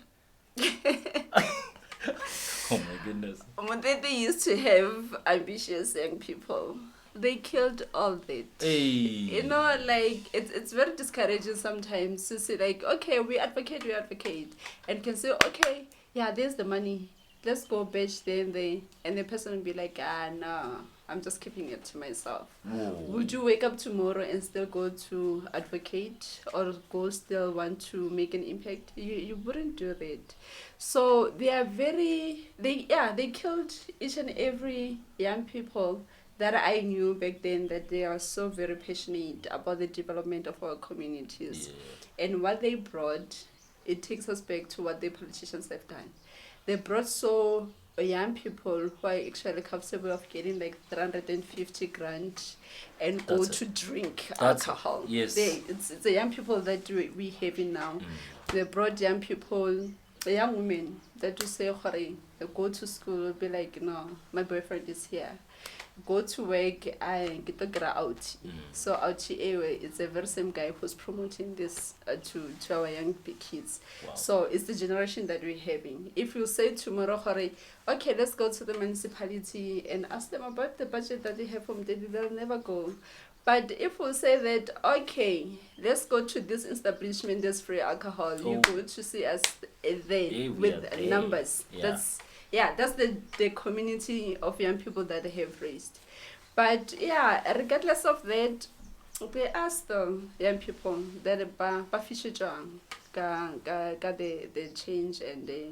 Oh my goodness. They used to have ambitious young people. They killed all that. Hey. You know, like it's very discouraging sometimes to say like, okay, we advocate, and can say, okay, yeah, there's the money. Let's go bitch there and the person will be like, no, I'm just keeping it to myself. Whoa. Would you wake up tomorrow and still go to advocate or go still want to make an impact? You wouldn't do that. So they are they killed each and every young people that I knew back then, that they are so very passionate about the development of our communities. Yeah. And what they brought, it takes us back to what the politicians have done. They brought so young people who are actually comfortable of getting like 350 grand and go to drink alcohol. Yes. It's the young people that we having now. They brought young people, young women that you say, they go to school, be like, no, my boyfriend is here. Go to work, I get the gra out. So out it's the very same guy who's promoting this to our young kids. Wow. So it's the generation that we're having. If you say tomorrow, okay, let's go to the municipality and ask them about the budget that they have from them, they'll never go. But if we say that, okay, let's go to this establishment, there's free alcohol, you're going to see us there with numbers. Yeah. That's the community of young people that they have raised. But yeah, regardless of that, we ask the young people that ba fisher the change and the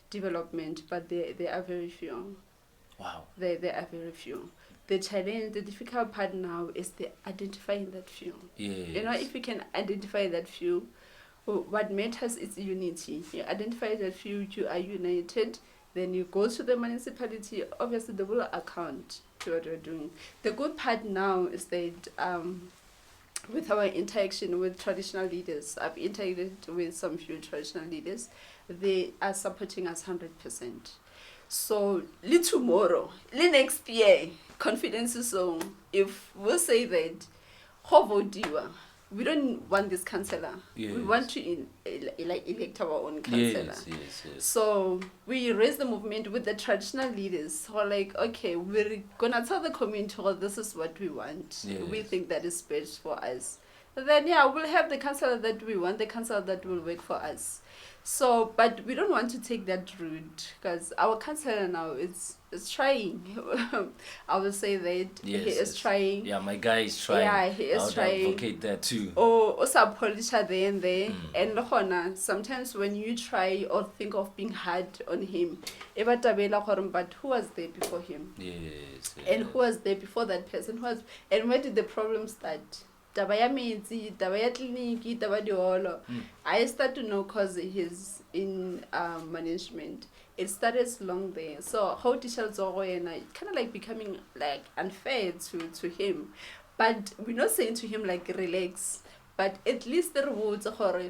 development, but they are very few. Wow. They are very few. The challenge, the difficult part now is the identifying that few. Yes. You know, if you can identify that few, what matters is unity. You identify that few, you are united. Then you go to the municipality, obviously they will account to what you're doing. The good part now is that with our interaction with traditional leaders, I've interacted with some few traditional leaders, they are supporting us 100%. So, tomorrow, next year, confidence is so, if we'll say that, we don't want this councillor. Yes. We want to elect our own councillor. Yes. So we raise the movement with the traditional leaders who are like, okay, we're gonna tell the community, well, this is what we want. Yes. We think that is best for us. Then we'll have the councillor that we want, the councillor that will work for us. So, but we don't want to take that route because our councillor now is trying. I will say that he is trying. Yeah, my guy is trying. Yeah, he is I would trying. advocate that too. Also polish there and there. And sometimes when you try or think of being hard on him, but who was there before him? Yes. And who was there before that person? And where did the problem start? Taba ya metsi, taba ya clinic, taba di holo. I start to know because he's in management. It started long there. So how teachers are kind of like becoming like unfair to him. But we're not saying to him like relax. But at least the rewards are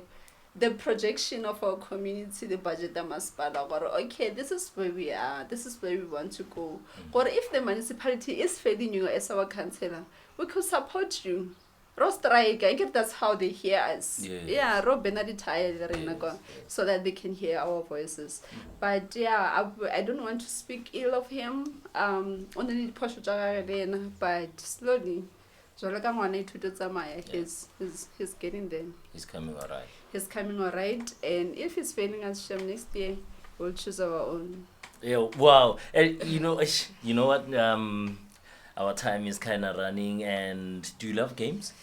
the projection of our community, the budget that must okay, this is where we are, this is where we want to go. Or if the municipality is failing you as our councillor, we could support you. strike. I guess that's how they hear us. Yes. Yeah, ro benaditae Yes. so that they can hear our voices. But yeah, I don't want to speak ill of him. Only but slowly. He's getting there. He's coming alright. He's coming alright, and if he's failing us Shem next year, we'll choose our own. Yeah, wow. And you know what? Our time is kind of running. And do you love games?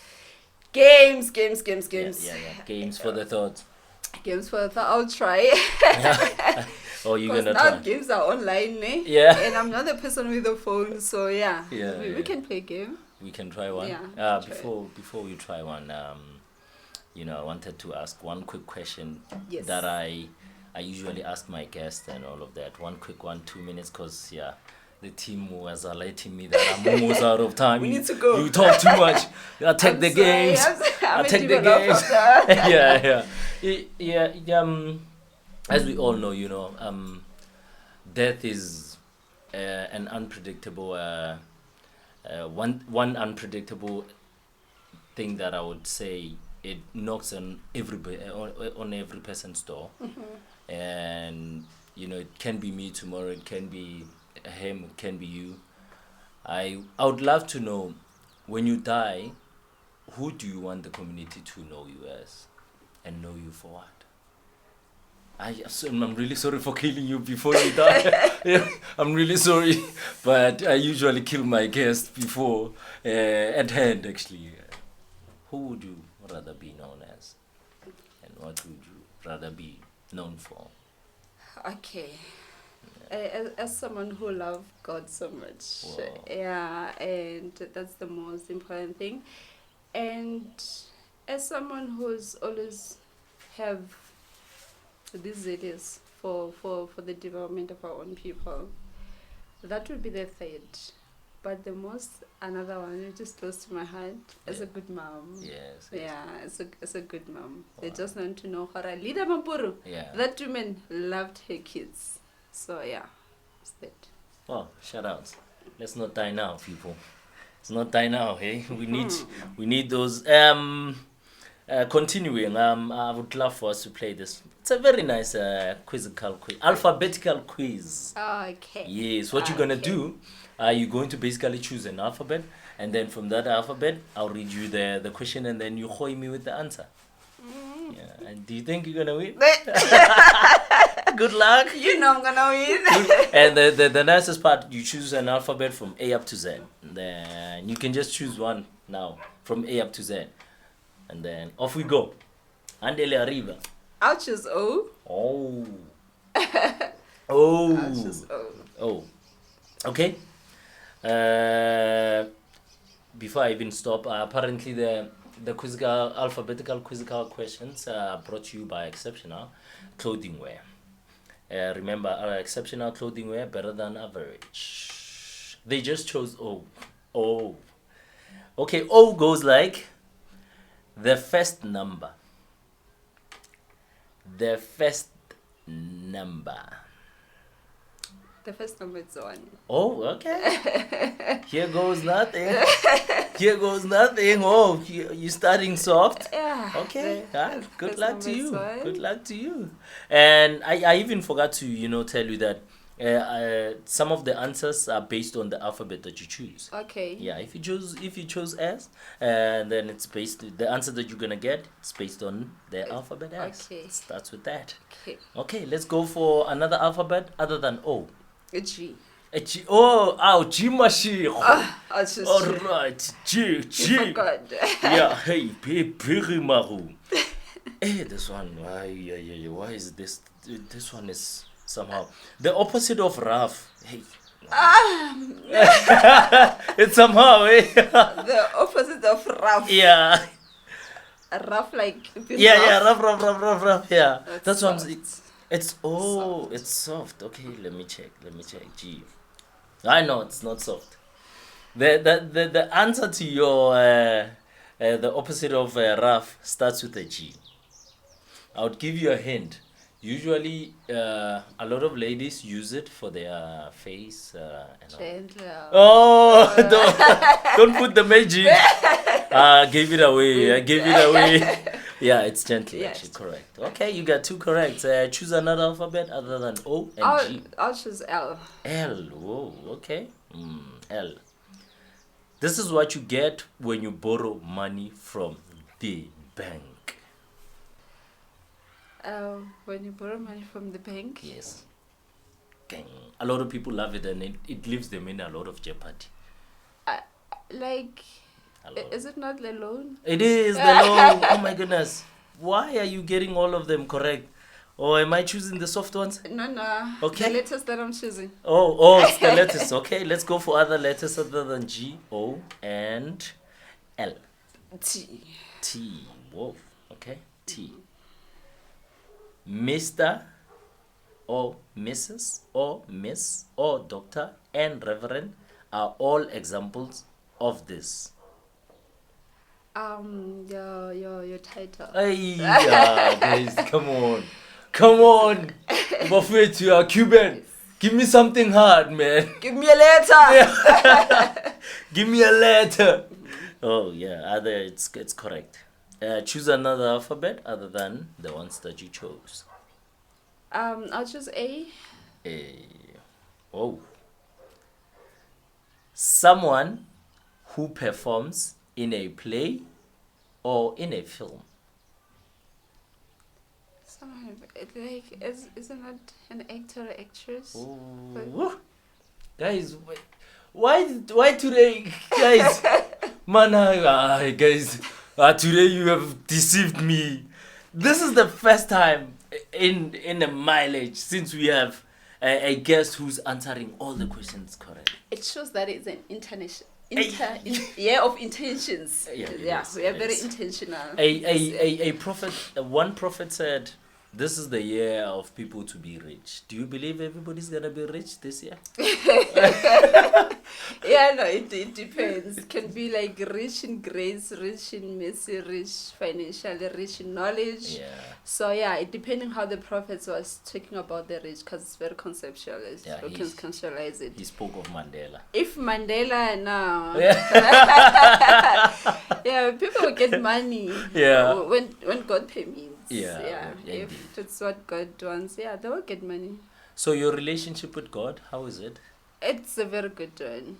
Games. Yeah. Games for the thought. Games for the I'll try. Oh, you're Because gonna now try. games are online, eh? Yeah. And I'm not the person with the phone, so yeah. Yeah, We yeah. can play a game. We can try one. Yeah, try. Before we try one, I wanted to ask one quick question Yes. that I usually ask my guests and all of that. One quick one, 2 minutes, because the team was alerting me that I'm almost out of time. We need to go. You talk too much. I take I'm the sorry, games. I'm I take the developer. games. Yeah. As we all know, death is an unpredictable. One unpredictable thing that I would say, it knocks on every person's door. And it can be me tomorrow, it can be him, it can be you. I would love to know, when you die, who do you want the community to know you as, and know you for what? I'm really sorry for killing you before you die. Yeah, I'm really sorry, but I usually kill my guests before at hand. Actually, who would you rather be known as, and what would you rather be known for? Okay. As someone who loves God so much, Wow. yeah, and that's the most important thing. And as someone who's always have these zealous for the development of our own people, that would be the third. But the most, another one, which is close to my heart, as a good mom. Yes. Yeah, as a good mom. They just want to know how Lydia Mampuru. Yeah. That woman loved her kids. So yeah, it's that. Well, shout outs. Let's not die now, people. Let's not die now, hey? We need those. Continuing, I would love for us to play this. It's a very nice alphabetical quiz. Okay. Yes, what you're gonna do, you're going to basically choose an alphabet, and then from that alphabet, I'll read you the question, and then you hoy me with the answer. Yeah, and do you think you're gonna win? Good luck. You know I'm gonna win. And the nicest part, you choose an alphabet from A up to Z. Then you can just choose one now from A up to Z. And then off we go. Andele arriba. I'll choose O. Oh. I'll choose O. Oh. Okay. Before I even stop, apparently the alphabetical quizzical questions are brought to you by Exceptional Clothing Wear. Remember, Exceptional Clothing Wear, better than average. They just chose O. O. Okay, O goes like the first number. The first number. The first number is 1. Oh, okay. Here goes nothing. Here goes nothing. Oh, you're starting soft. Yeah. Okay. The Good first luck to number is you. 1. Good luck to you. And I even forgot to tell you that some of the answers are based on the alphabet that you choose. Okay. Yeah, if you chose S, then it's the answer that you're gonna get is based on the alphabet S. Okay. It starts with that. Okay. Okay, let's go for another alphabet other than O. A G. A G. Oh, G machine. I'll choose All G. right, G. You forgot. Yeah, hey, Piri Maru. Hey, this one. Why is this? This one is somehow the opposite of rough. Hey. It's somehow, The opposite of rough. Yeah. Rough like Yeah, rough. Yeah. That's what I'm saying. soft. It's Soft. it's soft. Okay, let me check. G. I know it's not soft. The answer to your the opposite of rough starts with a G. I would give you a hint. Usually, a lot of ladies use it for their face. And all. Gentle. Oh, don't put the magic. Gave it away. I gave it away. Yeah, it's gently Yes. actually correct. Okay, you got 2 correct. Choose another alphabet other than O and G. I'll choose L. L. Whoa, okay. L. This is what you get when you borrow money from the bank. When you borrow money from the bank. Yes. Gang. A lot of people love it and it leaves them in a lot of jeopardy. Like, A lot. is it not the loan? It is the loan. Oh my goodness. Why are you getting all of them correct? Or am I choosing the soft ones? No. Okay. The letters that I'm choosing. Oh, it's the letters. Okay, let's go for other letters other than G, O, and L. T. T. Whoa. Okay. T. Mr. or Mrs. or Miss or Doctor and Reverend are all examples of this. Your title. Hey, guys, come on. Buffet, you are Cuban. Give me something hard, man. Give me a letter. Give me a letter. Oh yeah, it's correct. Choose another alphabet other than the ones that you chose. I'll choose A. A. Oh. Someone who performs in a play or in a film. Someone like isn't that an actor or actress? Ooh. Guys, why today, guys? Man, guys, today you have deceived me. This is the first time in a mileage since we have a guest who's answering all the questions correct. It shows that it's an year of intentions. Yeah, it is, we are it very is. intentional. One prophet said, "This is the year of people to be rich." Do you believe everybody's gonna be rich this year? Yeah, no, it depends. It can be like rich in grace, rich in mercy, rich financially, rich in knowledge. Yeah. So yeah, it depending how the prophet was talking about the rich, because it's very conceptual. Yeah, You can conceptualize it. He spoke of Mandela. If Mandela now, Yeah. yeah, people will get money. Yeah. When God permits. Yeah, Yeah. indeed. If it's what God wants, yeah, they will get money. So your relationship with God, how is it? It's a very good one.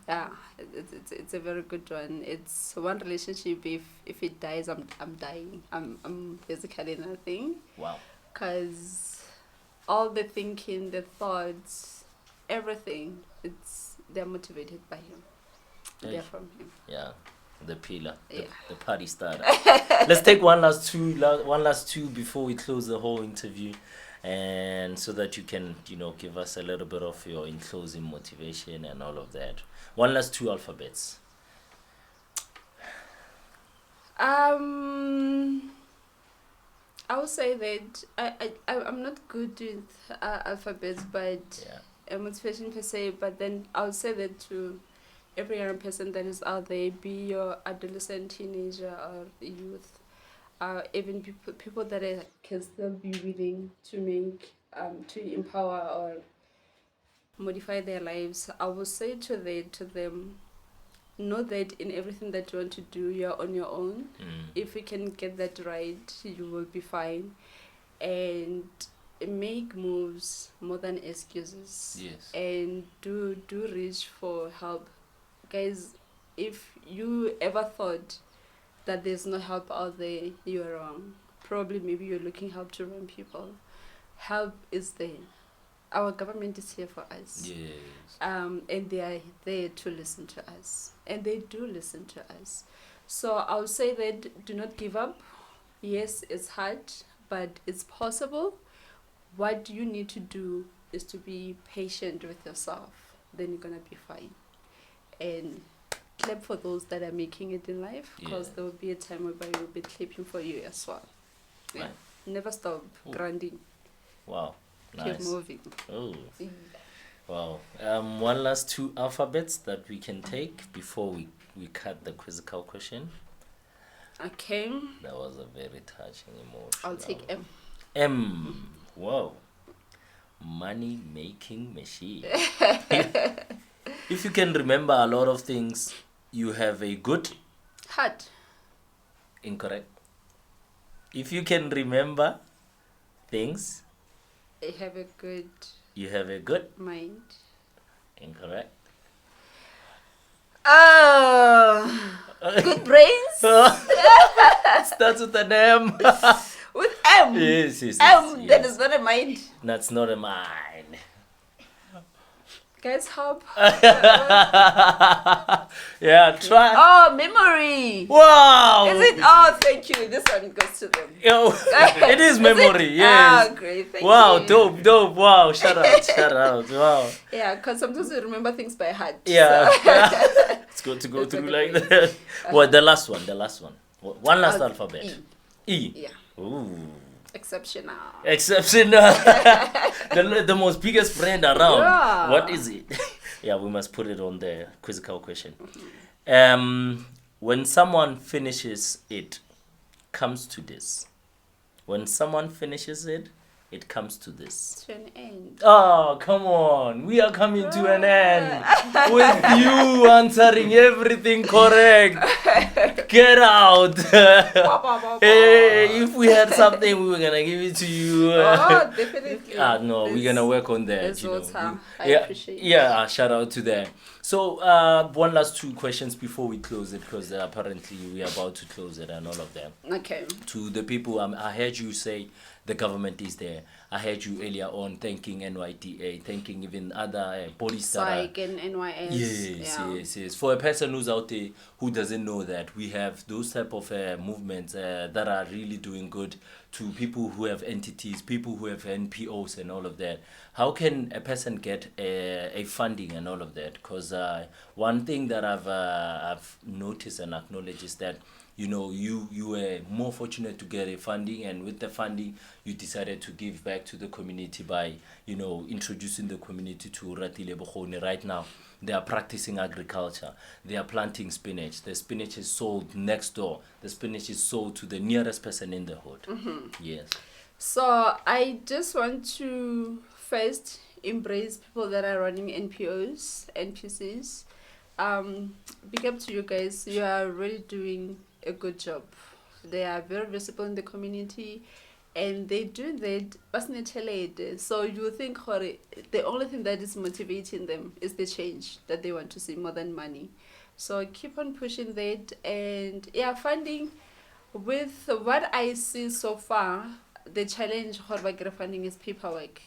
Yeah, it's a very good one. It's one relationship. If it dies, I'm dying. I'm basically nothing. Wow. Cause all the thinking, the thoughts, everything, they're motivated by him. Hey. They're from him. Yeah. The pillar, Yeah. the party starter. Let's take one last two before we close the whole interview, and so that you can give us a little bit of your in closing motivation and all of that. One last 2 alphabets. I would say that I'm not good with alphabets, but Yeah. motivation per se. But then I would say that to every young person that is out there, be your adolescent, teenager, or youth, even people that can still be willing to make, to empower or modify their lives, I will say to them, know that in everything that you want to do, you're on your own. If you can get that right, you will be fine. And make moves more than excuses. Yes. And do reach for help. Guys, if you ever thought that there's no help out there, you're wrong. Probably maybe you're looking help to wrong people. Help is there. Our government is here for us. Yes. And they are there to listen to us. And they do listen to us. So I'll say that do not give up. Yes, it's hard, but it's possible. What you need to do is to be patient with yourself. Then you're going to be fine. And clap for those that are making it in life, because there will be a time whereby you'll be clapping for you as well. Yeah. Right. Never stop grinding. Wow. Keep Nice. moving. Oh. Wow. One last 2 alphabets that we can take before we cut the quizzical question. Okay. That was a very touching emotion. I'll take M. M. Wow. Money making machine. If you can remember a lot of things, you have a good Hard. Incorrect. If you can remember things, I have a good you have a good. mind. Incorrect. Oh, good brains Starts with an M. with M. Yes. That yes. is not a mind. That's not a mine. Guys, help. Yeah, try. Oh, memory. Wow. Is it? Oh, thank you. This one goes to them. Yo, it is memory, It? yes. Ah, great. Thank Wow, you. dope. Wow, shout out. Wow. Yeah, because sometimes we remember things by heart. Yeah. So. It's good to go That's through what like it that. Well, the last one. One last alphabet. E. E. Yeah. Ooh. Exceptional. Exceptional. the most biggest brand around. Yeah. What is it? Yeah, we must put it on the quizzical question. When someone finishes it, comes to this. When someone finishes it, it comes to this. To an end. Oh, come on. We are coming to an end with you answering everything correct. Get out. Hey, if we had something, we were going to give it to you. Oh, definitely. No, we're going to work on that. There's You know. water. I Yeah, appreciate it. yeah, shout out to them. So, one last two questions before we close it, because apparently we are about to close it and all of them. Okay. To the people, I heard you say the government is there. I heard you earlier on thanking NYDA, thanking even other bodies that are... Psych and NYS. Yes. For a person who's out there who doesn't know that, we have those type of movements that are really doing good to people who have entities, people who have NPOs and all of that. How can a person get a funding and all of that? Because one thing that I've noticed and acknowledged is that you were more fortunate to get a funding, and with the funding you decided to give back to the community by introducing the community to Oratile-Bokgoni. Right now they are practicing agriculture, they are planting spinach. The spinach is sold next door, the spinach is sold to the nearest person in the hood. Yes. So I just want to first embrace people that are running NPOs, NPCs. Big up to you guys. You are really doing a good job. They are very visible in the community, and they do that passionately. So you think the only thing that is motivating them is the change that they want to see more than money. So keep on pushing that, and funding. With what I see so far, the challenge for funding is paperwork.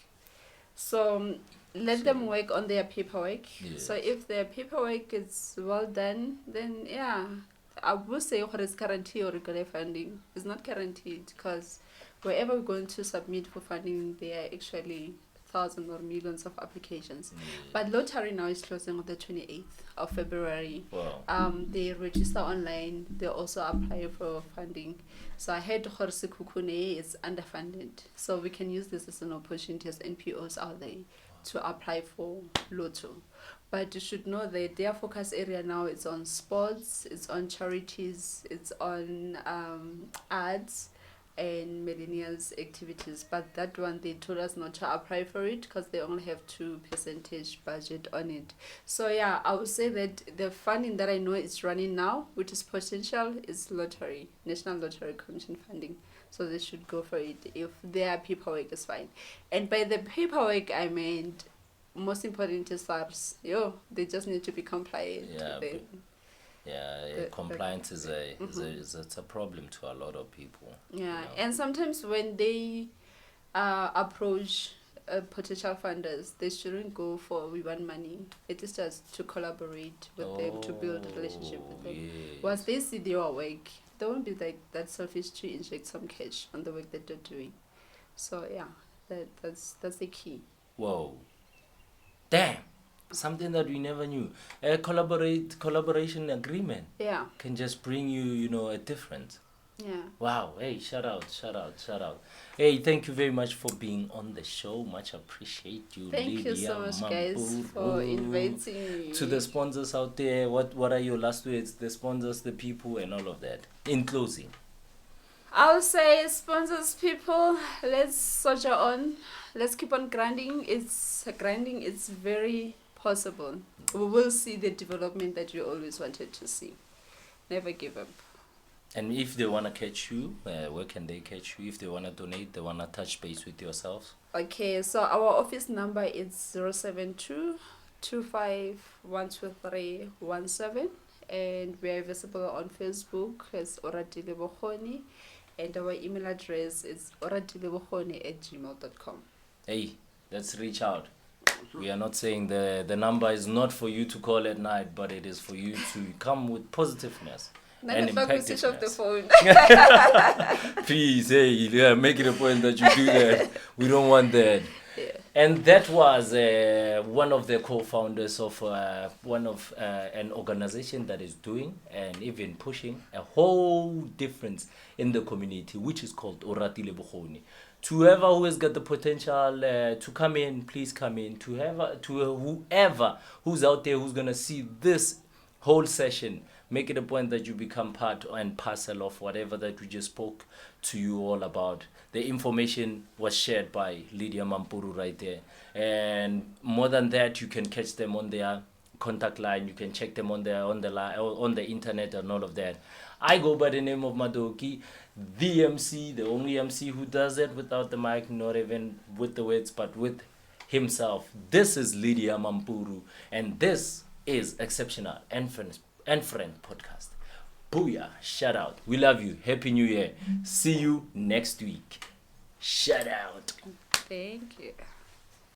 So let them work on their paperwork. Yes. So if their paperwork is well done, then I would say it's guaranteed or regular funding. It's not guaranteed because wherever we're going to submit for funding, there are actually thousands or millions of applications. But lottery now is closing on the 28th of February. Wow. They register online. They also apply for funding. So I heard Horse Kukune is underfunded. So we can use this as an opportunity as NPOs out there to apply for Lotto. But you should know that their focus area now is on sports, it's on charities, it's on arts and millennials activities. But that one, they told us not to apply for it because they only have 2% budget on it. So I would say that the funding that I know is running now, which is potential, is lottery, National Lottery Commission funding. So they should go for it if their paperwork is fine. And by the paperwork, I meant most important is SARS. They just need to be compliant. Compliance is a problem to a lot of people. And sometimes when they approach potential funders, they shouldn't go for we want money. It is just to collaborate with them, to build a relationship with them. Yes. Once they see their work, they won't be like that selfish to inject some cash on the work that they're doing. So that's the key. Whoa. Damn. Something that we never knew. A collaboration agreement can just bring you, a difference. Wow. Hey, shout out. Hey, thank you very much for being on the show. Much appreciate you, Thank Lydia, you so much, Mampuru. guys, for inviting me. To the sponsors out there, what are your last words? The sponsors, the people, and all of that. In closing. I'll say sponsors, people, let's soldier on. Let's keep on grinding. It's very possible. We will see the development that we always wanted to see. Never give up. And if they want to catch you, where can they catch you? If they want to donate, they want to touch base with yourselves. Okay, so our office number is 072 25 and we are visible on Facebook as Oratile-Bokgoni, and our email address is oratile-bokgoni@gmail.com. Hey, let's reach out. We are not saying the number is not for you to call at night, but it is for you to come with positiveness and Switch off the impactfulness. phone. Please, hey, yeah, make it a point that you do that. We don't want that. Yeah. And that was one of the co-founders of an organization that is doing and even pushing a whole difference in the community, which is called Oratile-Bokgoni. To whoever who has got the potential to come in, please come in. To whoever who's out there who's going to see this whole session, make it a point that you become part and parcel of whatever that we just spoke to you all about. The information was shared by Lydia Mampuru right there. And more than that, you can catch them on their contact line. You can check them on the internet and all of that. I go by the name of Madoki, the MC, the only MC who does it without the mic, not even with the words, but with himself. This is Lydia Mampuru, and this is Exceptional and Friend Podcast. Booyah, shout out. We love you. Happy New Year. See you next week. Shout out. Thank you.